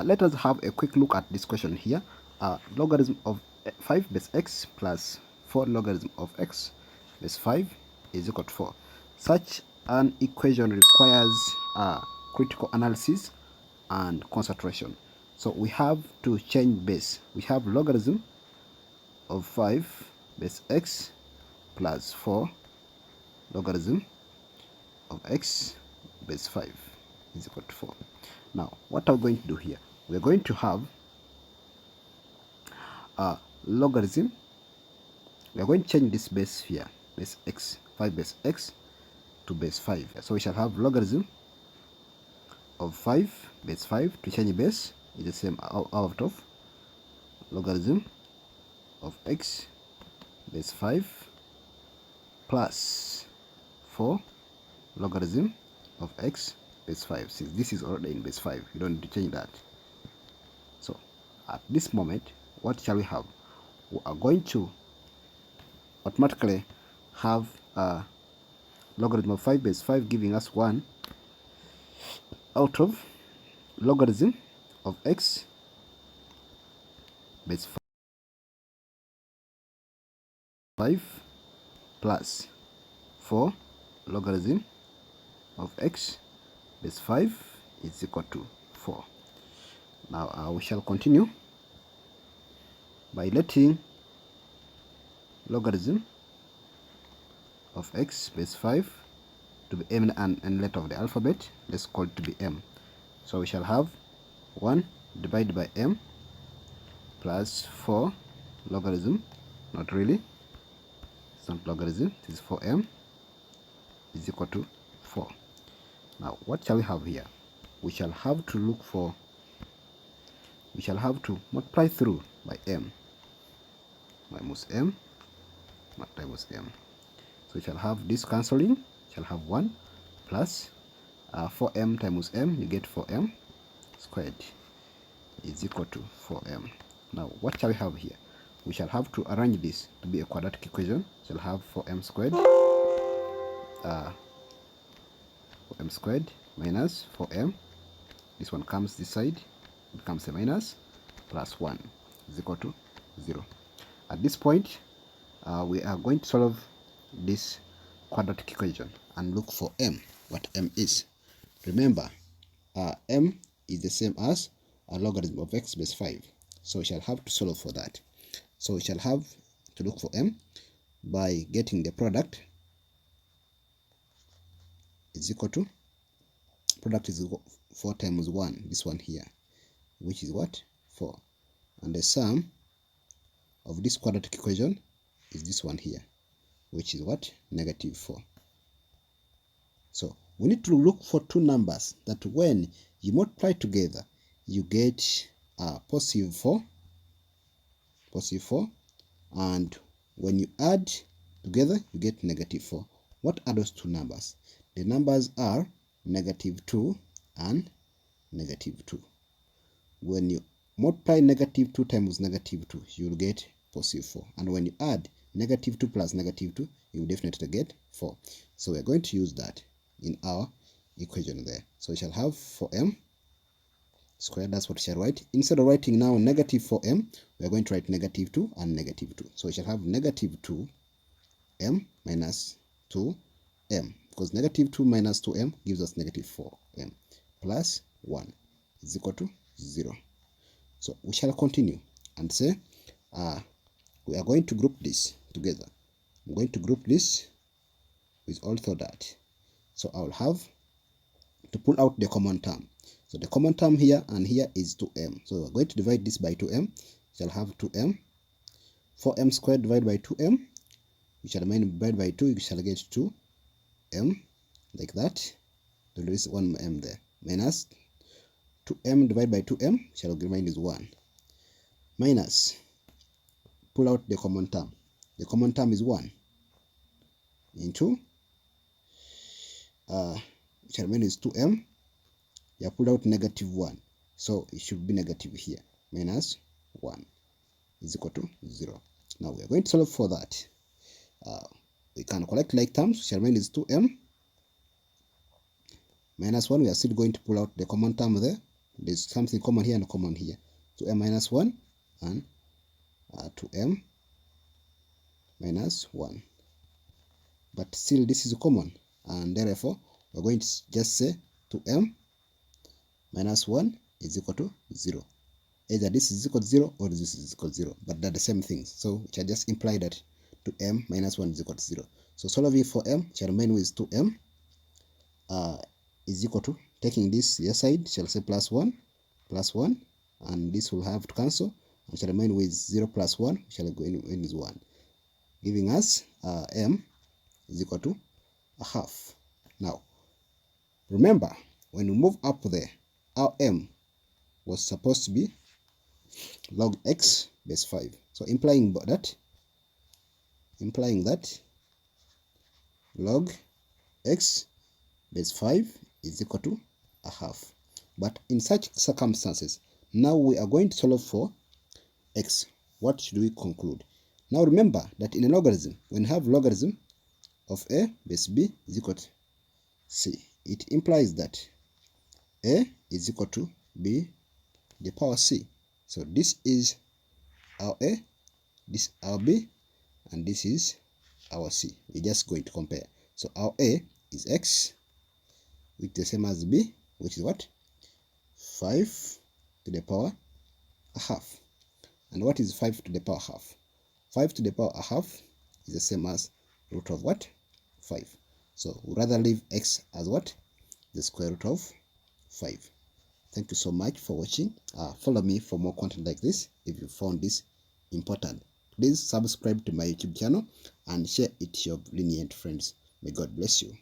Let us have a quick look at this question here. Logarithm of 5 base x plus 4 logarithm of x base 5 is equal to 4. Such an equation requires critical analysis and concentration. So we have to change base. We have logarithm of 5 base x plus 4 logarithm of x base 5 is equal to 4. Now, what are we going to do here? We're going to have a logarithm. We're going to change this base here, base x, 5 base x to base 5. So we shall have logarithm of 5 base 5 to change base is the same out of logarithm of x base 5 plus 4 logarithm of x base 5. Since this is already in base 5, you don't need to change that. So at this moment, what shall we have? We are going to automatically have a logarithm of 5 base 5 giving us 1 out of logarithm of x base 5 plus 4 logarithm of x base 5 is equal to 4. Now we shall continue by letting logarithm of x base 5 to be m and letter of the alphabet. Let's call it to be m. So we shall have 1 divided by m plus 4 logarithm, not really, it's not logarithm, it is 4m is equal to 4. Now what shall we have here? We shall have to look for, we shall have to multiply through by m minus m times m. So we shall have this cancelling, shall have 1 plus 4m times m, you get 4m squared is equal to 4m. Now what shall we have here? We shall have to arrange this to be a quadratic equation. We shall have 4m squared 4m squared minus 4m, this one comes this side, it becomes a minus, plus 1 is equal to 0. At this point, we are going to solve this quadratic equation and look for m, what m is. Remember, m is the same as a logarithm of x base 5. So we shall have to solve for that. So we shall have to look for m by getting the product is equal to, product is 4 times 1, this one here, which is what? 4. And the sum of this quadratic equation is this one here, which is what? Negative 4. So we need to look for two numbers that when you multiply together, you get positive 4, and when you add together, you get negative 4. What are those two numbers? The numbers are negative 2 and negative 2. When you multiply negative 2 times negative 2, you will get positive 4. And when you add negative 2 plus negative 2, you will definitely get 4. So we are going to use that in our equation there. So we shall have 4m squared, that's what we shall write. Instead of writing now negative 4m, we are going to write negative 2 and negative 2. So we shall have negative 2m minus 2m, because negative 2 minus 2m gives us negative 4m, plus 1 is equal to 0. So we shall continue and say we are going to group this together. I'm going to group this with also that. So I will have to pull out the common term. So the common term here and here is 2m. So we're going to divide this by 2m. We shall have 2m. 4m squared divided by 2m. We shall divide by 2. You shall get 2m, like that. There is 1m there. Minus 2m divided by 2m shall remain is 1. Minus, pull out the common term. The common term is 1 into shall remain is 2m. You pulled out negative 1, so it should be negative here. Minus 1 is equal to 0. Now we are going to solve for that. We can collect like terms. Shall remain is 2m minus 1. We are still going to pull out the common term there. There's something common here and common here. 2m minus 1 and 2m minus 1. But still this is common, and therefore we're going to just say 2m minus 1 is equal to 0. Either this is equal to 0 or this is equal to 0, but they're the same things. So which I just imply that 2m minus 1 is equal to 0. So solving for m shall remain with 2m is equal to, taking this the side, shall say plus 1, and this will have to cancel, and shall remain with 0 plus 1, shall go in with 1, giving us m is equal to a half. Now, remember, when we move up there, our m was supposed to be log x base 5. So implying that log x base 5 is equal to a half. But in such circumstances, now we are going to solve for x. What should we conclude? Now remember that in a logarithm, when you have logarithm of a base b is equal to c, it implies that a is equal to b to the power c. So this is our a, this is our b, and this is our c. We're just going to compare. So our a is x, which is the same as b, which is what? 5 to the power a half. And what is 5 to the power half? 5 to the power a half is the same as root of what? 5. So we'd rather leave x as what? The square root of 5. Thank you so much for watching. Follow me for more content like this if you found this important. Please subscribe to my YouTube channel and share it to your lenient friends. May God bless you.